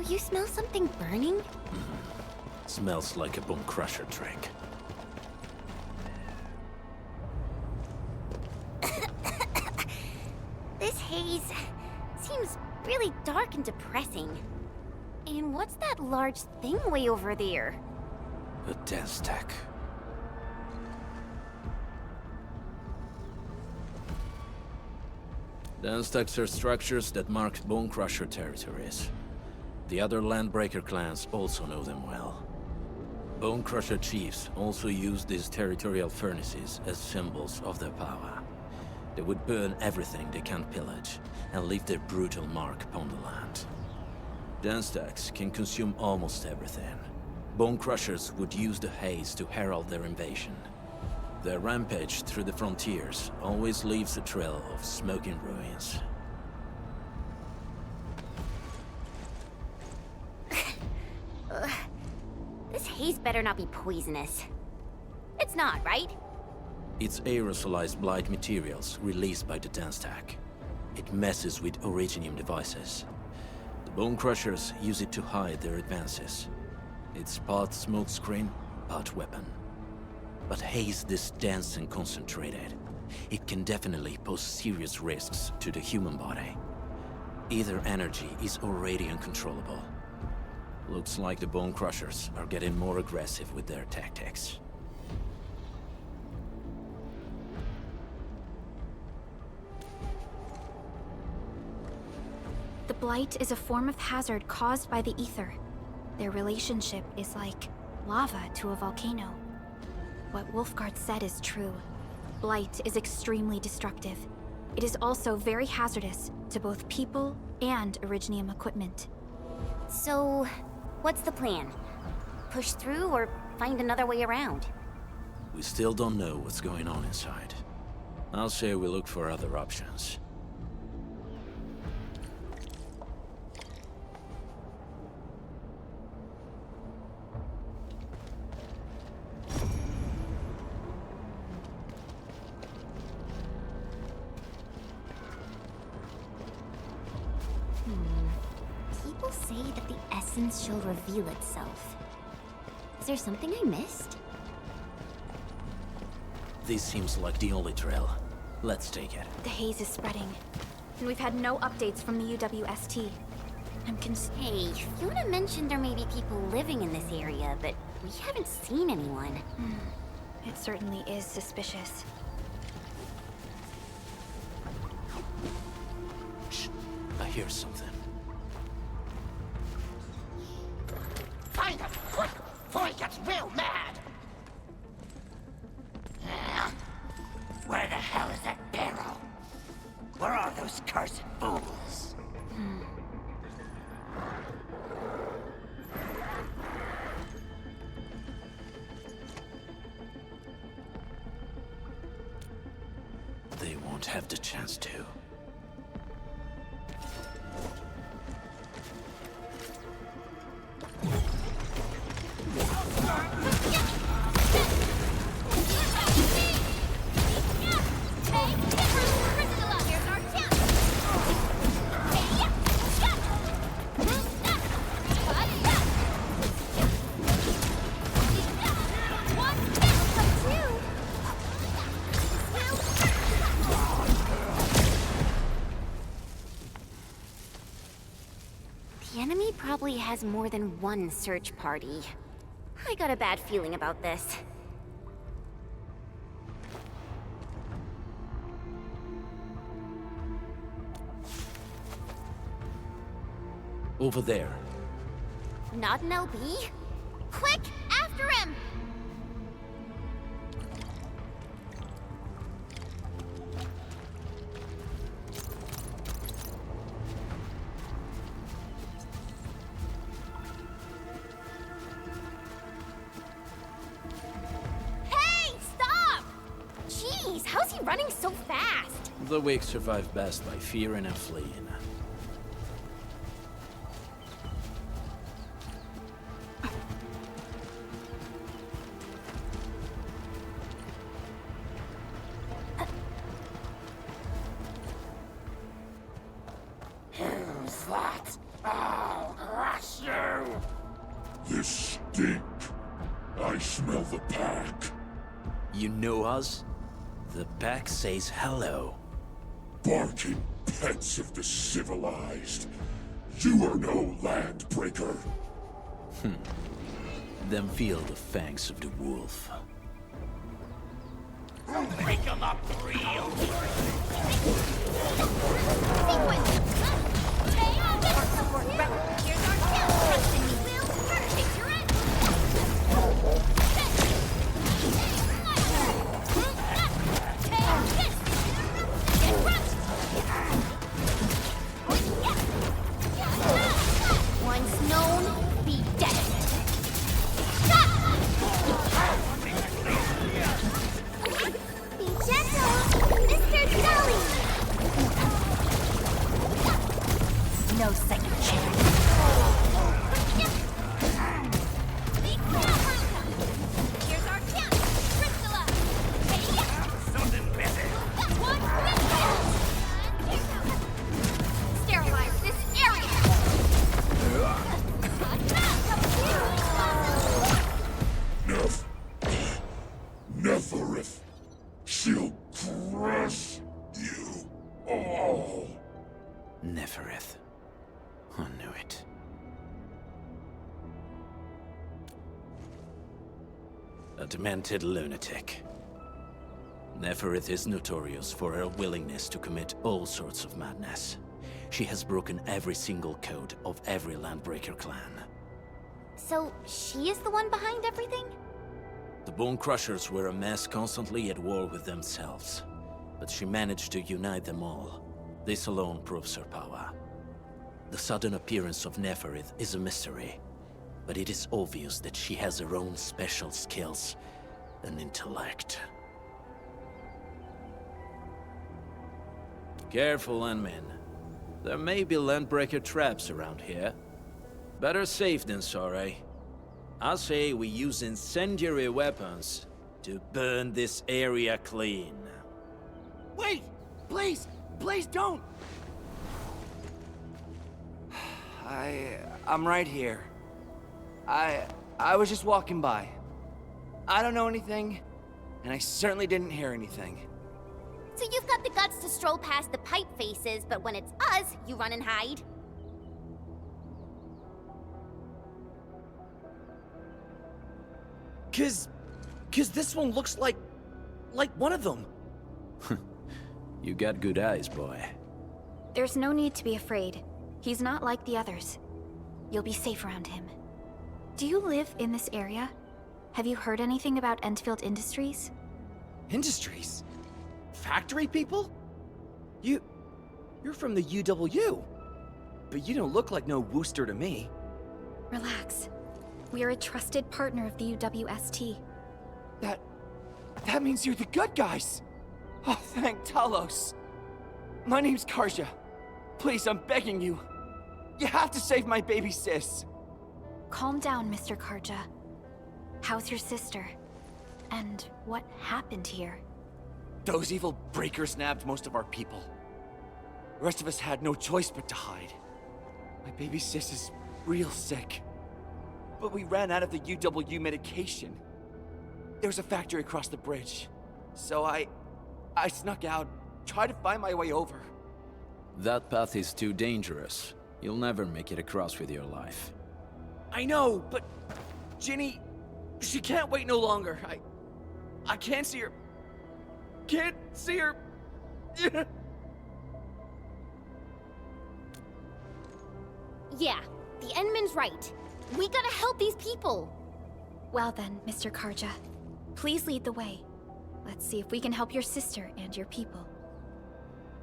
you smell something burning? Smells like a bone crusher trick. This haze seems really dark and depressing. And what's that large thing way over there? A dense tech. Dense techs are structures that mark bone crusher territories. The other Landbreaker clans also know them well. Bone crusher chiefs also use these territorial furnaces as symbols of their power. They would burn everything they can't pillage, and leave their brutal mark upon the land. Dense techs can consume almost everything. Bone crushers would use the haze to herald their invasion. Their rampage through the frontiers always leaves a trail of smoking ruins. This haze better not be poisonous. It's not, right? It's aerosolized blight materials released by the dense tech. It messes with originium devices. The bone crushers use it to hide their advances. It's part smokescreen, part weapon. But haze this dense and concentrated. It can definitely pose serious risks to the human body. Either energy is already uncontrollable. Looks like the bone crushers are getting more aggressive with their tactics. The blight is a form of hazard caused by the ether. Their relationship is like lava to a volcano. What Wolfguard said is true. Blight is extremely destructive. It is also very hazardous to both people and Originium equipment. So, what's the plan? Push through or find another way around? We still don't know what's going on inside. I'll say we look for other options. People say that the essence shall reveal itself. Is there something I missed? This seems like the only trail. Let's take it. The haze is spreading, and we've had no updates from the UWST. I'm Hey, Fiona mentioned there may be people living in this area, but we haven't seen anyone. It certainly is suspicious. Shh. I hear something. Find him, quick, before he gets real mad! Where the hell is that barrel? Where are those cursed fools? They won't have the chance to. The enemy probably has more than one search party. I got a bad feeling about this. Over there. Not an LB? Quick, after him! Hey, stop! Jeez, how's he running so fast? The weak survive best by fearing and fleeing. Who's that? I'll crush I smell the pack. You know us? The pack says hello. Barking pets of the civilized. You are no landbreaker. Then feel the fangs of the wolf. Break 'em up real. Sequence! Stay on this! Here's our chance! Trust in me, Will! Take your end! Take this! Get crushed! Once known, be dead! Be gentle, Mr. Dolly! No second chance. Be careful! Here's our chance! Priscilla! Hey, Something better. one big kill! Sterilize this area! Neferith. She'll crush you all. Neferith. I knew it. A demented lunatic. Neferith is notorious for her willingness to commit all sorts of madness. She has broken every single code of every Landbreaker clan. So, she is the one behind everything? The Bone Crushers were a mess constantly at war with themselves. But she managed to unite them all. This alone proves her power. The sudden appearance of Neferith is a mystery. But it is obvious that she has her own special skills and intellect. Careful, Landmen. There may be Landbreaker traps around here. Better safe than sorry. I say we use incendiary weapons to burn this area clean. Wait! Please! Please don't! I'm right here. I was just walking by. I don't know anything, and I certainly didn't hear anything. So you've got the guts to stroll past the pipe faces, but when it's us, you run and hide? Cause this one looks like one of them. You got good eyes, boy. There's no need to be afraid. He's not like the others. You'll be safe around him. Do you live in this area? Have you heard anything about Endfield Industries? Industries? Factory people? You're from the UW. But you don't look like no Wooster to me. Relax. We are a trusted partner of the UWST. That means you're the good guys. Oh, thank Talos. My name's Karja. Please, I'm begging you. You have to save my baby sis. Calm down, Mr. Karja. How's your sister? And what happened here? Those evil breakers nabbed most of our people. The rest of us had no choice but to hide. My baby sis is real sick. But we ran out of the UW medication. There was a factory across the bridge. So I snuck out, tried to find my way over. That path is too dangerous. You'll never make it across with your life. I know, but Ginny, she can't wait no longer. I can't see her. Can't see her. Yeah, the Endman's right. We gotta help these people. Well then, Mr. Karja, please lead the way. Let's see if we can help your sister and your people.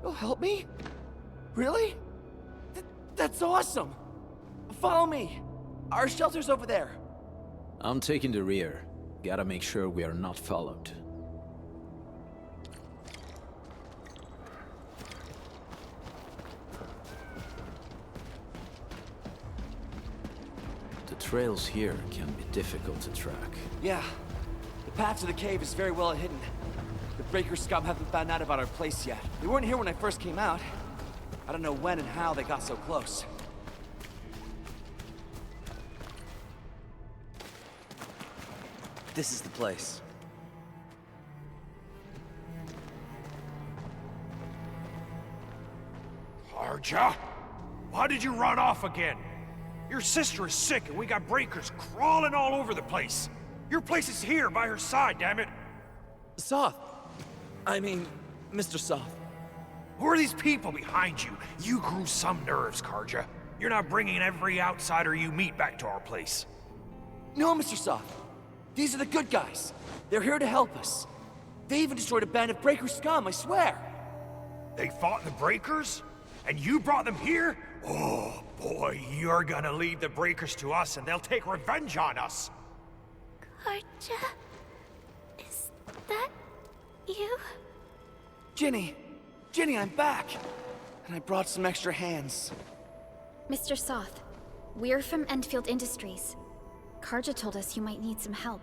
You'll help me? Really? That's awesome! Follow me! Our shelter's over there. I'm taking the rear. Gotta make sure we are not followed. The trails here can be difficult to track. Yeah. The path to the cave is very well hidden. The Breaker scum haven't found out about our place yet. They weren't here when I first came out. I don't know when and how they got so close. This is the place. Arja? Why did you run off again? Your sister is sick and we got breakers crawling all over the place. Your place is here by her side, damn it. Soth. I mean, Mr. Soth. Who are these people behind you? You grew some nerves, Karja. You're not bringing every outsider you meet back to our place. No, Mr. Soth. These are the good guys. They're here to help us. They even destroyed a band of breaker scum, I swear. They fought the breakers? And you brought them here? Oh, boy, you're gonna lead the breakers to us and they'll take revenge on us. Karja? Is that you? Ginny! Ginny, I'm back! And I brought some extra hands. Mr. Soth, we're from Endfield Industries. Karja told us you might need some help.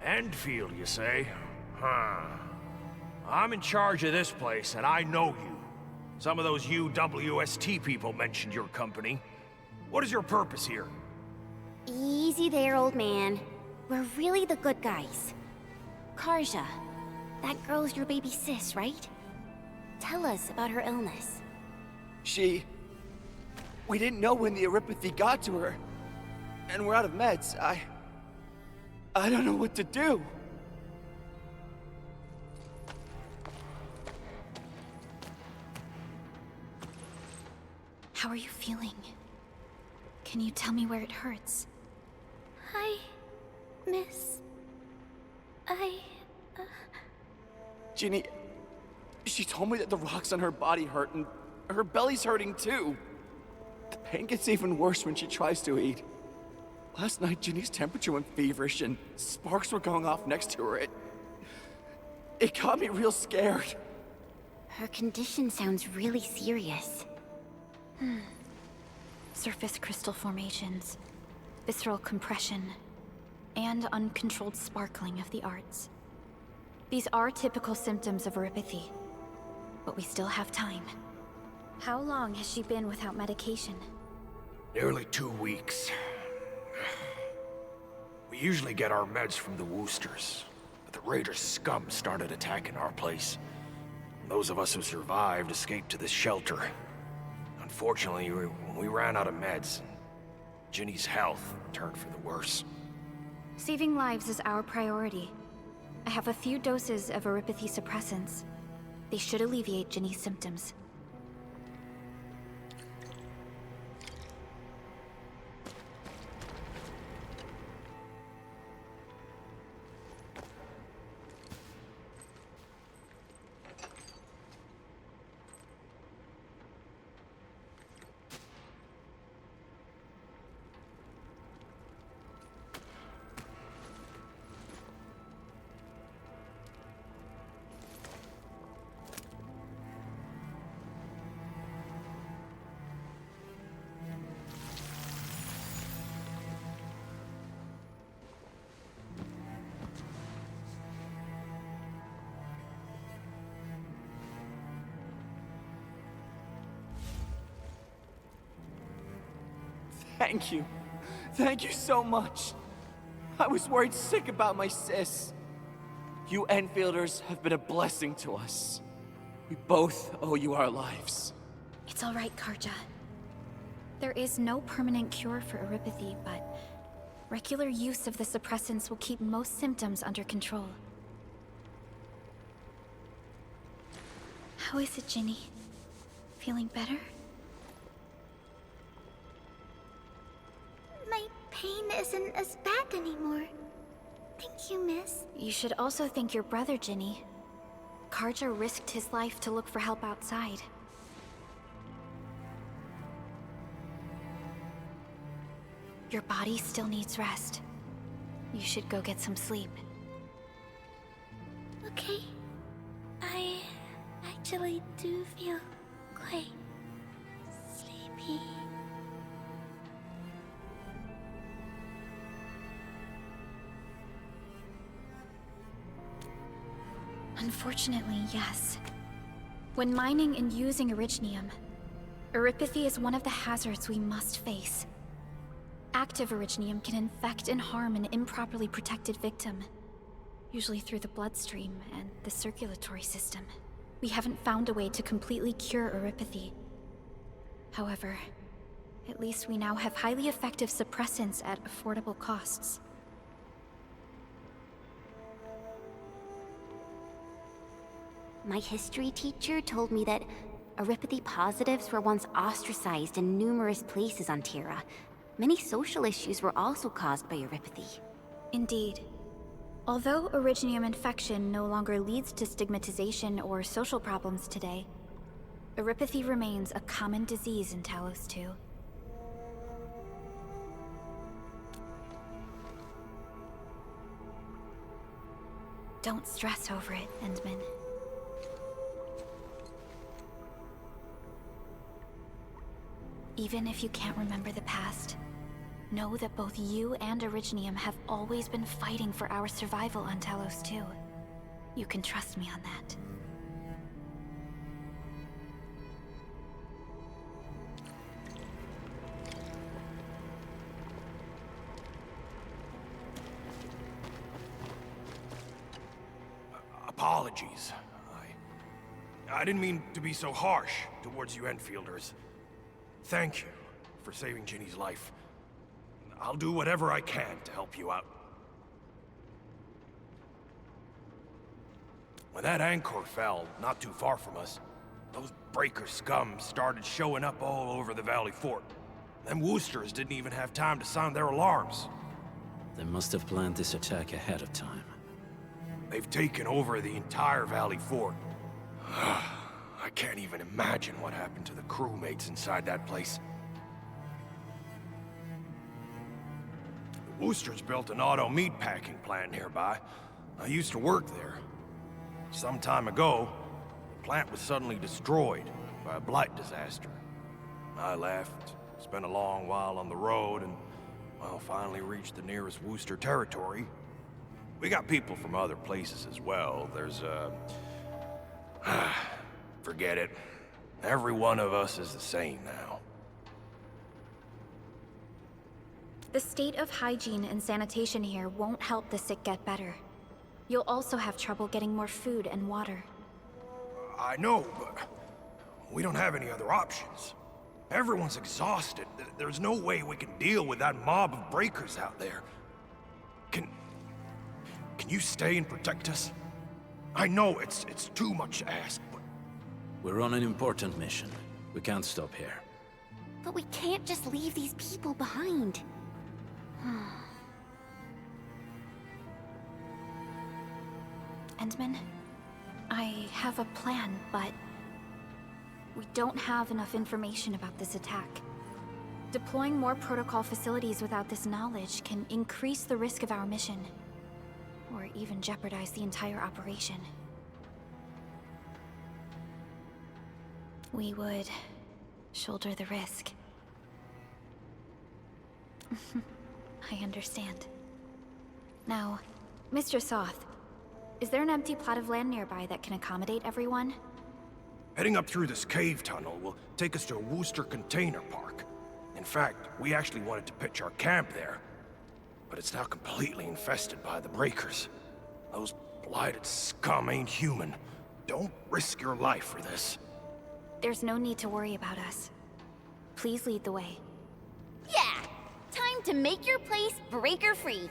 Endfield, you say? Huh. I'm in charge of this place, and I know you. Some of those UWST people mentioned your company. What is your purpose here? Easy there, old man. We're really the good guys. Karja, that girl's your baby sis, right? Tell us about her illness. We didn't know when the Aripathy got to her. And we're out of meds. I don't know what to do. How are you feeling? Can you tell me where it hurts? Hi, miss. Ginny, she told me that the rocks on her body hurt and her belly's hurting too. The pain gets even worse when she tries to eat. Last night, Ginny's temperature went feverish and sparks were going off next to her. It got me real scared. Her condition sounds really serious. Surface crystal formations, visceral compression, and uncontrolled sparkling of the arts. These are typical symptoms of Aripathy, but we still have time. How long has she been without medication? Nearly 2 weeks. We usually get our meds from the Woosters, but the Raiders' scum started attacking our place. Those of us who survived escaped to this shelter. Unfortunately, we ran out of meds. Ginny's health turned for the worse. Saving lives is our priority. I have a few doses of Aripathy suppressants. They should alleviate Ginny's symptoms. Thank you. Thank you so much. I was worried sick about my sis. You Enfielders have been a blessing to us. We both owe you our lives. It's all right, Karja. There is no permanent cure for Aripathy, but regular use of the suppressants will keep most symptoms under control. How is it, Ginny? Feeling better? My pain isn't as bad anymore. Thank you, miss. You should also thank your brother, Ginny. Karja risked his life to look for help outside. Your body still needs rest. You should go get some sleep. Okay. I actually do feel quite sleepy. Unfortunately, yes. When mining and using Originium, Aripathy is one of the hazards we must face. active originium can infect and harm an improperly protected victim, usually through the bloodstream and the circulatory system. We haven't found a way to completely cure oropathy. However, at least we now have highly effective suppressants at affordable costs. My history teacher told me that oropathy positives were once ostracized in numerous places on Terra. Many social issues were also caused by oropathy. Indeed. Although originium infection no longer leads to stigmatization or social problems today, oropathy remains a common disease in Talos 2. Don't stress over it, Endman. Even if you can't remember the past, know that both you and Originium have always been fighting for our survival on Talos 2. You can trust me on that. Apologies. I didn't mean to be so harsh towards you Enfielders. Thank you for saving Ginny's life. I'll do whatever I can to help you out. When that anchor fell not too far from us, those breaker scum started showing up all over the Valley Fort. Them Woosters didn't even have time to sound their alarms. They must have planned this attack ahead of time. They've taken over the entire Valley Fort. I can't even imagine what happened to the crewmates inside that place. The Woosters built an auto meatpacking plant nearby. I used to work there. Some time ago, the plant was suddenly destroyed by a blight disaster. I left, spent a long while on the road, and, well, finally reached the nearest Wooster territory. We got people from other places as well. There's forget it. Every one of us is the same now. The state of hygiene and sanitation here won't help the sick get better. You'll also have trouble getting more food and water. I know, but we don't have any other options. Everyone's exhausted. There's no way we can deal with that mob of breakers out there. Can you stay and protect us? I know it's too much to ask, but... We're on an important mission. We can't stop here. But we can't just leave these people behind. Endman, I have a plan, but we don't have enough information about this attack. Deploying more protocol facilities without this knowledge can increase the risk of our mission, or even jeopardize the entire operation. We would shoulder the risk. I understand. Now, Mr. Soth, is there an empty plot of land nearby that can accommodate everyone? Heading up through this cave tunnel will take us to a Wooster container park. In fact, we actually wanted to pitch our camp there. But it's now completely infested by the breakers. Those blighted scum ain't human. Don't risk your life for this. There's no need to worry about us. Please lead the way. Yeah! Time to make your place breaker-free.